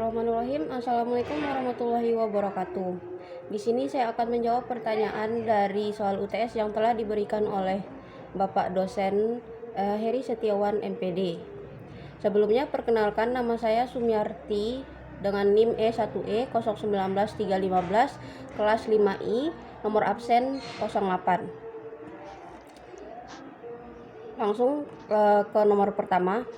Bismillahirrahmanirrahim. Assalamualaikum warahmatullahi wabarakatuh. Di sini saya akan menjawab pertanyaan dari soal UTS yang telah diberikan oleh Bapak dosen Heri Setiawan MPD. Sebelumnya perkenalkan, nama saya Sumiarti dengan NIM E1E 019315 kelas 5I, nomor absen 08. Langsung ke nomor pertama.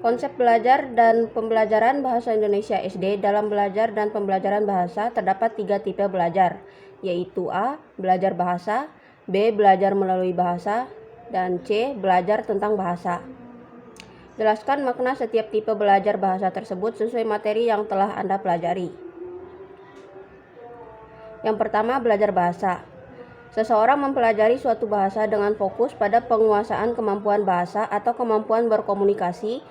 Konsep belajar dan pembelajaran bahasa Indonesia SD. Dalam belajar dan pembelajaran bahasa terdapat 3 tipe belajar, yaitu A. Belajar bahasa, B. Belajar melalui bahasa, dan C. Belajar tentang bahasa. Jelaskan makna setiap tipe belajar bahasa tersebut sesuai materi yang telah Anda pelajari. Yang pertama, belajar bahasa. Seseorang mempelajari suatu bahasa dengan fokus pada penguasaan kemampuan bahasa atau kemampuan berkomunikasi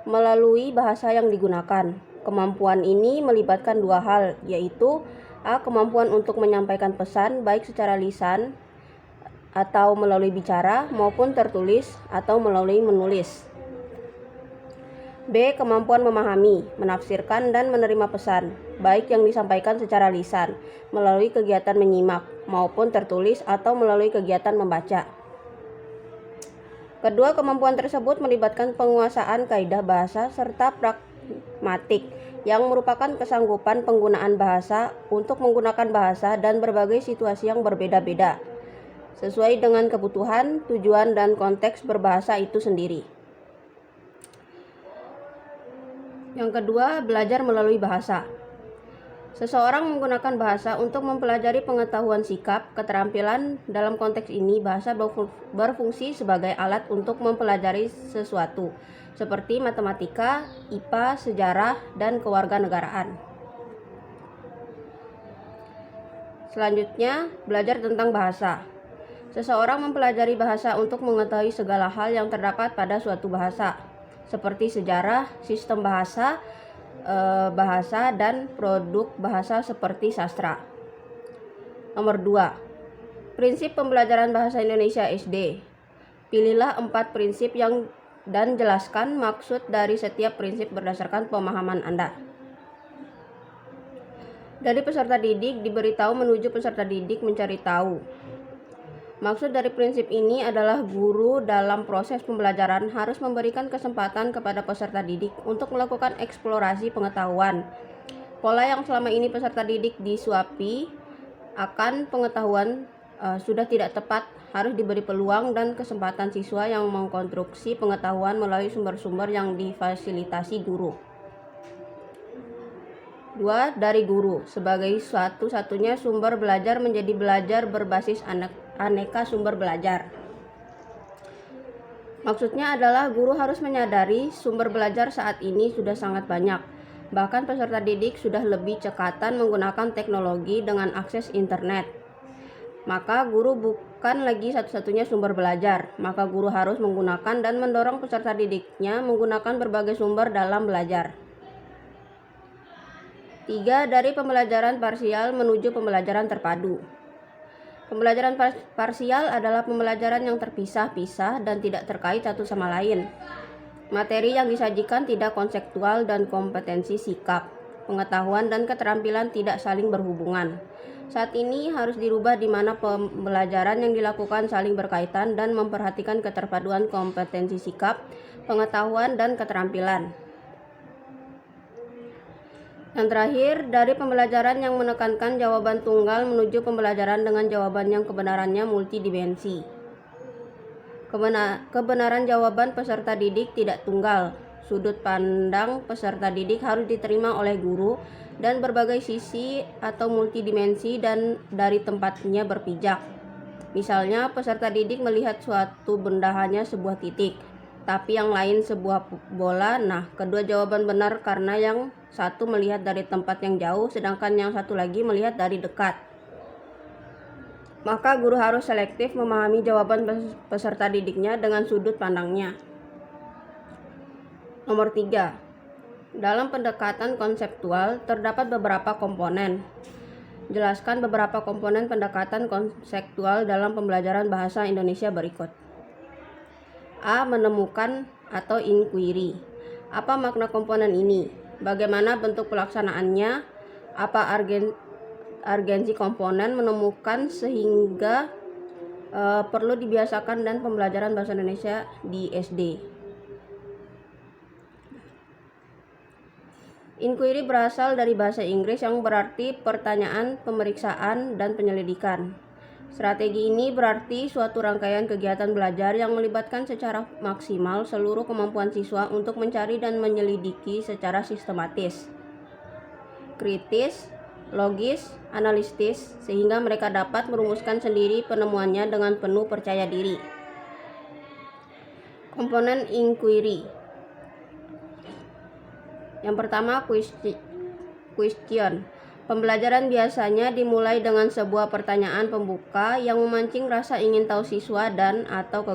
melalui bahasa yang digunakan. Kemampuan ini melibatkan 2 hal, yaitu A. Kemampuan untuk menyampaikan pesan baik secara lisan atau melalui bicara maupun tertulis atau melalui menulis. B. Kemampuan memahami, menafsirkan, dan menerima pesan, baik yang disampaikan secara lisan, melalui kegiatan menyimak, maupun tertulis atau melalui kegiatan membaca. Kedua kemampuan tersebut melibatkan penguasaan kaidah bahasa serta pragmatik, yang merupakan kesanggupan penggunaan bahasa untuk menggunakan bahasa dan berbagai situasi yang berbeda-beda, sesuai dengan kebutuhan, tujuan, dan konteks berbahasa itu sendiri. Yang kedua, belajar melalui bahasa. Seseorang menggunakan bahasa untuk mempelajari pengetahuan sikap, keterampilan. Dalam konteks ini, bahasa berfungsi sebagai alat untuk mempelajari sesuatu, seperti matematika, IPA, sejarah, dan kewarganegaraan. Selanjutnya, belajar tentang bahasa. Seseorang mempelajari bahasa untuk mengetahui segala hal yang terdapat pada suatu bahasa, seperti sejarah, sistem bahasa, dan produk bahasa seperti sastra. Nomor 2. Prinsip pembelajaran bahasa Indonesia SD. Pilihlah 4 prinsip dan jelaskan maksud dari setiap prinsip berdasarkan pemahaman Anda. Dari peserta didik diberitahu menuju peserta didik mencari tahu. Maksud dari prinsip ini adalah guru dalam proses pembelajaran harus memberikan kesempatan kepada peserta didik untuk melakukan eksplorasi pengetahuan. Pola yang selama ini peserta didik disuapi akan pengetahuan sudah tidak tepat, harus diberi peluang dan kesempatan siswa yang mengkonstruksi pengetahuan melalui sumber-sumber yang difasilitasi guru. 2. Dari guru. Sebagai satu-satunya sumber belajar menjadi belajar berbasis aneka sumber belajar. Maksudnya adalah guru harus menyadari sumber belajar saat ini sudah sangat banyak. Bahkan peserta didik sudah lebih cekatan menggunakan teknologi dengan akses internet. Maka guru bukan lagi satu-satunya sumber belajar. Maka guru harus menggunakan dan mendorong peserta didiknya menggunakan berbagai sumber dalam belajar. 3. Dari pembelajaran parsial menuju pembelajaran terpadu. Pembelajaran parsial adalah pembelajaran yang terpisah-pisah dan tidak terkait satu sama lain. Materi yang disajikan tidak konseptual dan kompetensi sikap, pengetahuan, dan keterampilan tidak saling berhubungan. Saat ini harus dirubah di mana pembelajaran yang dilakukan saling berkaitan dan memperhatikan keterpaduan kompetensi sikap, pengetahuan, dan keterampilan. Yang terakhir, dari pembelajaran yang menekankan jawaban tunggal menuju pembelajaran dengan jawaban yang kebenarannya multidimensi. Kebenaran jawaban peserta didik tidak tunggal. Sudut pandang peserta didik harus diterima oleh guru dan berbagai sisi atau multidimensi dan dari tempatnya berpijak. Misalnya, peserta didik melihat suatu benda hanya sebuah titik, tapi yang lain sebuah bola. Nah, kedua jawaban benar karena yang satu melihat dari tempat yang jauh, sedangkan yang satu lagi melihat dari dekat. Maka guru harus selektif memahami jawaban peserta didiknya dengan sudut pandangnya. Nomor 3. Dalam pendekatan konseptual terdapat beberapa komponen. Jelaskan beberapa komponen pendekatan konseptual dalam pembelajaran bahasa Indonesia berikut. A. Menemukan atau inquiry. Apa makna komponen ini? Bagaimana bentuk pelaksanaannya? Apa urgensi komponen menemukan sehingga perlu dibiasakan dan pembelajaran bahasa Indonesia di SD. Inquiry berasal dari bahasa Inggris yang berarti pertanyaan, pemeriksaan, dan penyelidikan. Strategi ini berarti suatu rangkaian kegiatan belajar yang melibatkan secara maksimal seluruh kemampuan siswa untuk mencari dan menyelidiki secara sistematis, kritis, logis, analitis, sehingga mereka dapat merumuskan sendiri penemuannya dengan penuh percaya diri. Komponen inquiry. Yang pertama, question. Pembelajaran biasanya dimulai dengan sebuah pertanyaan pembuka yang memancing rasa ingin tahu siswa dan atau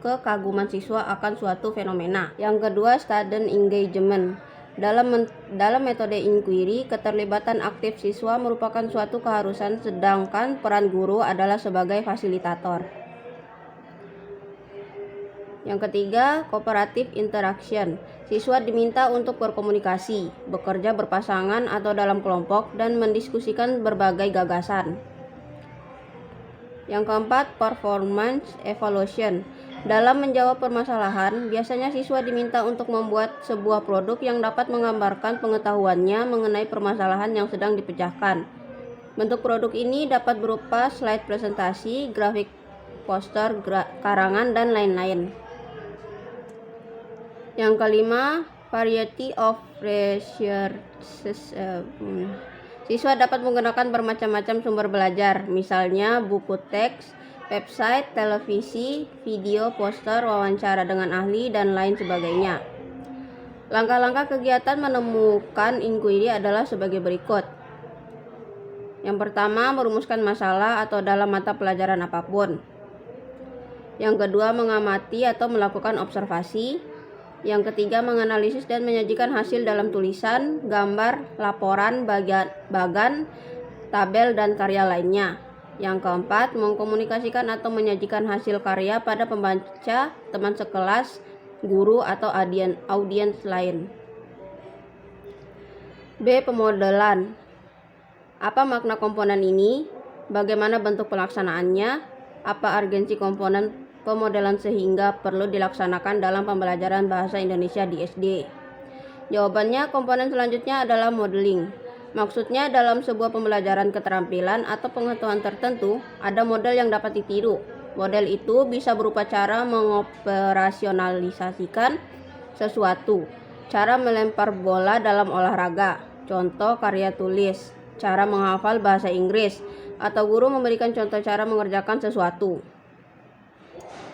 kekaguman siswa akan suatu fenomena. Yang kedua, student engagement. Dalam metode inquiry, keterlibatan aktif siswa merupakan suatu keharusan, sedangkan peran guru adalah sebagai fasilitator. Yang ketiga, cooperative interaction. Siswa diminta untuk berkomunikasi, bekerja berpasangan atau dalam kelompok, dan mendiskusikan berbagai gagasan. Yang keempat, performance evaluation. Dalam menjawab permasalahan, biasanya siswa diminta untuk membuat sebuah produk yang dapat menggambarkan pengetahuannya mengenai permasalahan yang sedang dipecahkan. Bentuk produk ini dapat berupa slide presentasi, grafik, poster, karangan, dan lain-lain. Yang kelima, variety of resources. Siswa dapat menggunakan bermacam-macam sumber belajar, misalnya buku teks, website, televisi, video, poster, wawancara dengan ahli, dan lain sebagainya. Langkah-langkah kegiatan menemukan inquiry adalah sebagai berikut. Yang pertama, merumuskan masalah atau dalam mata pelajaran apapun. Yang kedua, mengamati atau melakukan observasi. Yang ketiga, menganalisis dan menyajikan hasil dalam tulisan, gambar, laporan, bagan, tabel, dan karya lainnya. Yang keempat, mengkomunikasikan atau menyajikan hasil karya pada pembaca, teman sekelas, guru, atau audiens lain. B. Pemodelan. Apa makna komponen ini? Bagaimana bentuk pelaksanaannya? Apa urgensi komponen pemodelan sehingga perlu dilaksanakan dalam pembelajaran bahasa Indonesia di SD? Jawabannya, komponen selanjutnya adalah modeling. Maksudnya, dalam sebuah pembelajaran keterampilan atau pengetahuan tertentu, ada model yang dapat ditiru. Model itu bisa berupa cara mengoperasionalisasikan sesuatu, cara melempar bola dalam olahraga, contoh karya tulis, cara menghafal bahasa Inggris, atau guru memberikan contoh cara mengerjakan sesuatu.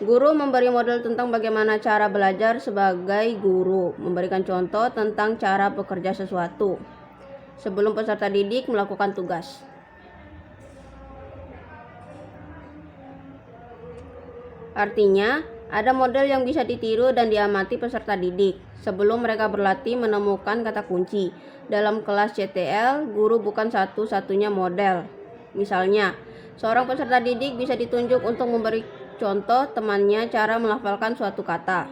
Guru memberi model tentang bagaimana cara belajar sebagai guru, memberikan contoh tentang cara bekerja sesuatu sebelum peserta didik melakukan tugas. Artinya, ada model yang bisa ditiru dan diamati peserta didik sebelum mereka berlatih menemukan kata kunci. Dalam kelas CTL, guru bukan satu-satunya model. Misalnya, seorang peserta didik bisa ditunjuk untuk memberi contoh temannya cara melafalkan suatu kata.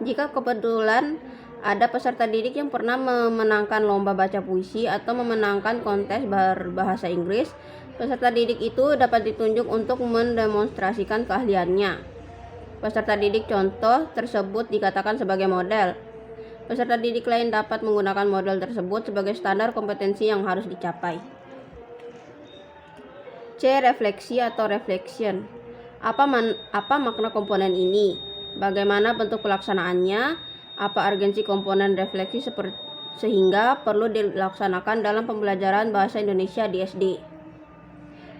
Jika kebetulan ada peserta didik yang pernah memenangkan lomba baca puisi atau memenangkan kontes berbahasa Inggris, peserta didik itu dapat ditunjuk untuk mendemonstrasikan keahliannya. Peserta didik contoh tersebut dikatakan sebagai model. Peserta didik lain dapat menggunakan model tersebut sebagai standar kompetensi yang harus dicapai. C. Refleksi atau reflection. Apa makna komponen ini? Bagaimana bentuk pelaksanaannya? Apa urgensi komponen refleksi sehingga perlu dilaksanakan dalam pembelajaran bahasa Indonesia di SD?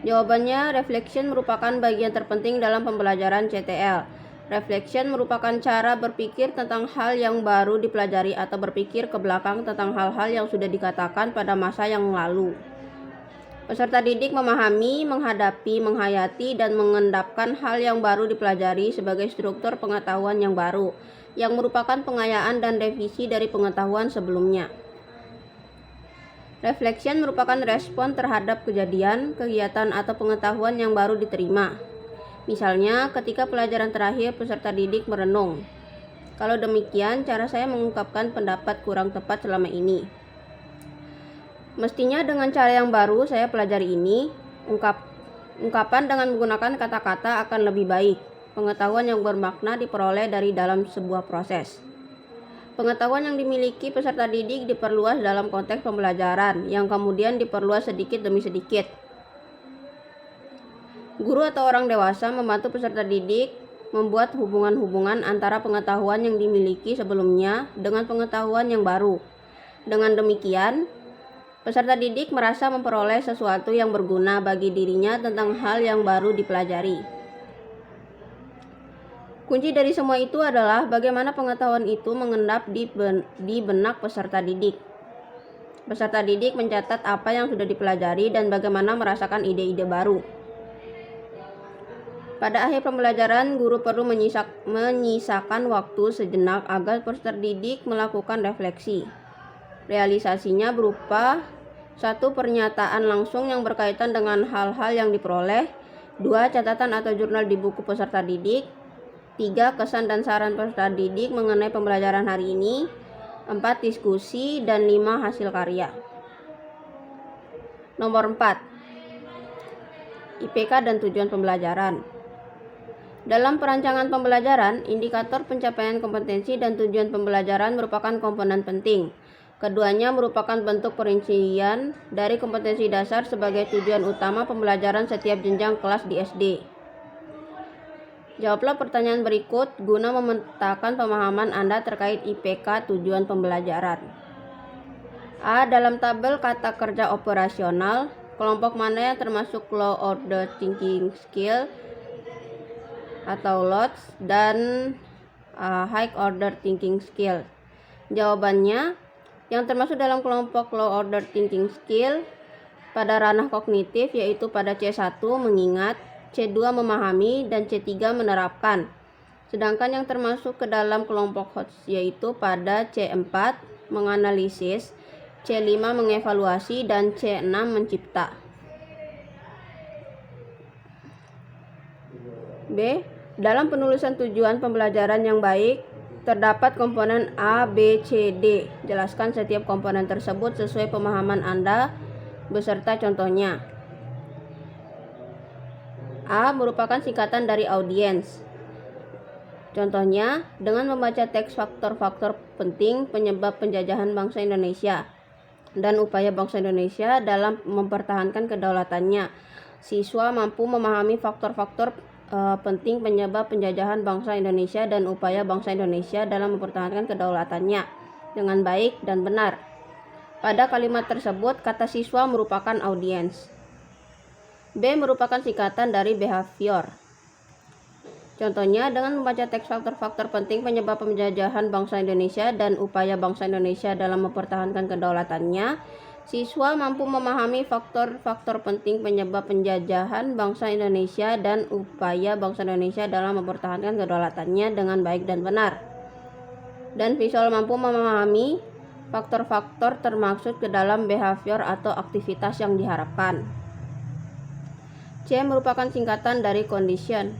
Jawabannya, reflection merupakan bagian terpenting dalam pembelajaran CTL. Reflection merupakan cara berpikir tentang hal yang baru dipelajari atau berpikir ke belakang tentang hal-hal yang sudah dikatakan pada masa yang lalu. Peserta didik memahami, menghadapi, menghayati, dan mengendapkan hal yang baru dipelajari sebagai struktur pengetahuan yang baru, yang merupakan pengayaan dan revisi dari pengetahuan sebelumnya. Reflection merupakan respon terhadap kejadian, kegiatan, atau pengetahuan yang baru diterima. Misalnya, ketika pelajaran terakhir peserta didik merenung. Kalau demikian, cara saya mengungkapkan pendapat kurang tepat selama ini. Mestinya dengan cara yang baru saya pelajari ini, ungkapan dengan menggunakan kata-kata akan lebih baik. Pengetahuan yang bermakna diperoleh dari dalam sebuah proses. Pengetahuan yang dimiliki peserta didik diperluas dalam konteks pembelajaran, yang kemudian diperluas sedikit demi sedikit. Guru atau orang dewasa membantu peserta didik membuat hubungan-hubungan antara pengetahuan yang dimiliki sebelumnya dengan pengetahuan yang baru. Dengan demikian, peserta didik merasa memperoleh sesuatu yang berguna bagi dirinya tentang hal yang baru dipelajari. Kunci dari semua itu adalah bagaimana pengetahuan itu mengendap di benak peserta didik. Peserta didik mencatat apa yang sudah dipelajari dan bagaimana merasakan ide-ide baru. Pada akhir pembelajaran, guru perlu menyisakan waktu sejenak agar peserta didik melakukan refleksi. Realisasinya berupa 1. Pernyataan langsung yang berkaitan dengan hal-hal yang diperoleh. 2. Catatan atau jurnal di buku peserta didik. 3. Kesan dan saran peserta didik mengenai pembelajaran hari ini. 4. Diskusi. Dan 5. Hasil karya. Nomor 4. IPK dan tujuan pembelajaran. Dalam perancangan pembelajaran, indikator pencapaian kompetensi dan tujuan pembelajaran merupakan komponen penting. Keduanya merupakan bentuk perincian dari kompetensi dasar sebagai tujuan utama pembelajaran setiap jenjang kelas di SD. Jawablah pertanyaan berikut guna memetakan pemahaman Anda terkait IPK tujuan pembelajaran. A. Dalam tabel kata kerja operasional, kelompok mana yang termasuk low order thinking skill atau LOTS dan high order thinking skill? Jawabannya, yang termasuk dalam kelompok low order thinking skill pada ranah kognitif yaitu pada C1 mengingat, C2 memahami, dan C3 menerapkan. Sedangkan yang termasuk ke dalam kelompok HOTS yaitu pada C4 menganalisis, C5 mengevaluasi, dan C6 mencipta. B. Dalam penulisan tujuan pembelajaran yang baik, terdapat komponen A, B, C, D. Jelaskan setiap komponen tersebut sesuai pemahaman Anda beserta contohnya. A. Merupakan singkatan dari audiens. Contohnya, dengan membaca teks faktor-faktor penting penyebab penjajahan bangsa Indonesia dan upaya bangsa Indonesia dalam mempertahankan kedaulatannya, siswa mampu memahami faktor-faktor penting penyebab penjajahan bangsa Indonesia dan upaya bangsa Indonesia dalam mempertahankan kedaulatannya dengan baik dan benar. Pada kalimat tersebut, kata siswa merupakan audiens. B. Merupakan singkatan dari behavior. Contohnya, dengan membaca teks faktor-faktor penting penyebab penjajahan bangsa Indonesia dan upaya bangsa Indonesia dalam mempertahankan kedaulatannya, siswa mampu memahami faktor-faktor penting penyebab penjajahan bangsa Indonesia dan upaya bangsa Indonesia dalam mempertahankan kedaulatannya dengan baik dan benar. Dan visual mampu memahami faktor-faktor termaksud ke dalam behavior atau aktivitas yang diharapkan. C. Merupakan singkatan dari condition.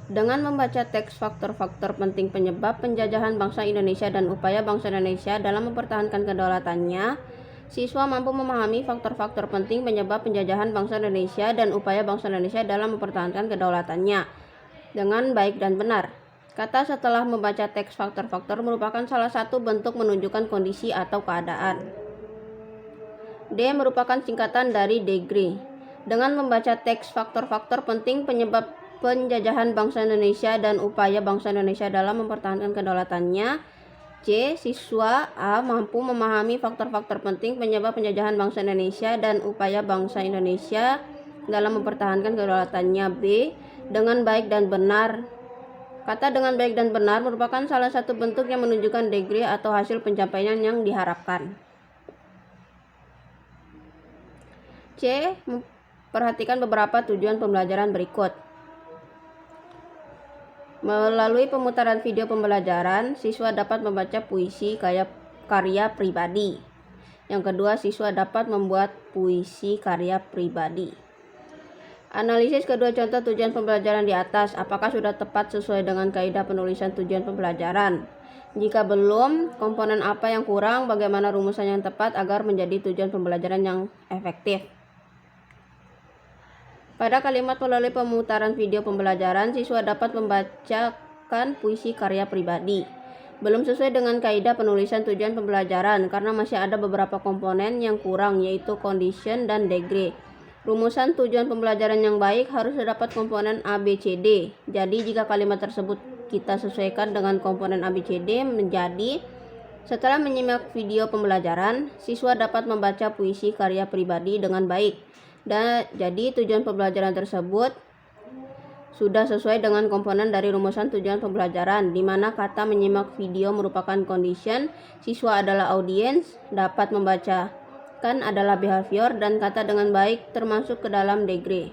Dengan membaca teks faktor-faktor penting penyebab penjajahan bangsa Indonesia dan upaya bangsa Indonesia dalam mempertahankan kedaulatannya, siswa mampu memahami faktor-faktor penting penyebab penjajahan bangsa Indonesia dan upaya bangsa Indonesia dalam mempertahankan kedaulatannya dengan baik dan benar. Kata setelah membaca teks faktor-faktor merupakan salah satu bentuk menunjukkan kondisi atau keadaan. D. Merupakan singkatan dari degree. Dengan membaca teks faktor-faktor penting penyebab penjajahan bangsa Indonesia dan upaya bangsa Indonesia dalam mempertahankan kedaulatannya, C. Siswa A mampu memahami faktor-faktor penting penyebab penjajahan bangsa Indonesia dan upaya bangsa Indonesia dalam mempertahankan kedaulatannya. B. Dengan baik dan benar. Kata dengan baik dan benar merupakan salah satu bentuk yang menunjukkan degree atau hasil pencapaian yang diharapkan. C. Perhatikan beberapa tujuan pembelajaran berikut. Melalui pemutaran video pembelajaran, siswa dapat membaca puisi karya pribadi. Yang kedua, siswa dapat membuat puisi karya pribadi. Analisis kedua contoh tujuan pembelajaran di atas. Apakah sudah tepat sesuai dengan kaidah penulisan tujuan pembelajaran? Jika belum, komponen apa yang kurang, bagaimana rumusan yang tepat agar menjadi tujuan pembelajaran yang efektif. Pada kalimat melalui pemutaran video pembelajaran, siswa dapat membacakan puisi karya pribadi. Belum sesuai dengan kaidah penulisan tujuan pembelajaran karena masih ada beberapa komponen yang kurang, yaitu condition dan degree. Rumusan tujuan pembelajaran yang baik harus terdapat komponen A, B, C, D. Jadi jika kalimat tersebut kita sesuaikan dengan komponen A, B, C, D menjadi: setelah menyimak video pembelajaran, siswa dapat membaca puisi karya pribadi dengan baik. Dan jadi tujuan pembelajaran tersebut sudah sesuai dengan komponen dari rumusan tujuan pembelajaran, di mana kata menyimak video merupakan condition, siswa adalah audience, dapat membacakan adalah behavior, dan kata dengan baik termasuk ke dalam degree.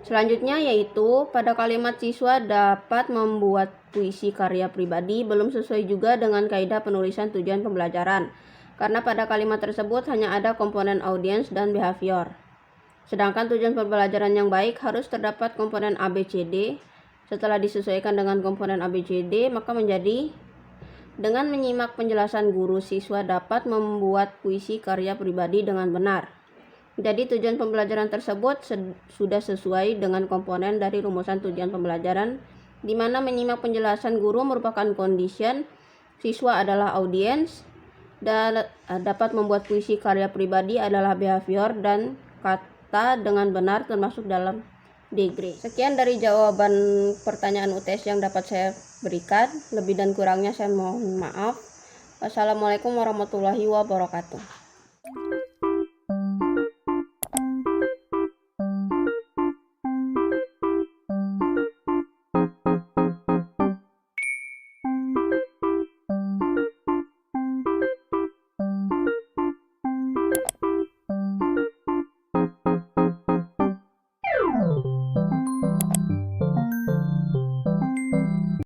Selanjutnya yaitu pada kalimat siswa dapat membuat puisi karya pribadi belum sesuai juga dengan kaidah penulisan tujuan pembelajaran, karena pada kalimat tersebut hanya ada komponen audience dan behavior. Sedangkan tujuan pembelajaran yang baik harus terdapat komponen A, B, C, D. Setelah disesuaikan dengan komponen A, B, C, D, maka menjadi: dengan menyimak penjelasan guru, siswa dapat membuat puisi karya pribadi dengan benar. Jadi tujuan pembelajaran tersebut sudah sesuai dengan komponen dari rumusan tujuan pembelajaran, di mana menyimak penjelasan guru merupakan condition, siswa adalah audience, dan dapat membuat puisi karya pribadi adalah behavior, dan kata dengan benar termasuk dalam degree. Sekian dari jawaban pertanyaan UTS yang dapat saya berikan. Lebih dan kurangnya saya mohon maaf. Wassalamualaikum warahmatullahi wabarakatuh.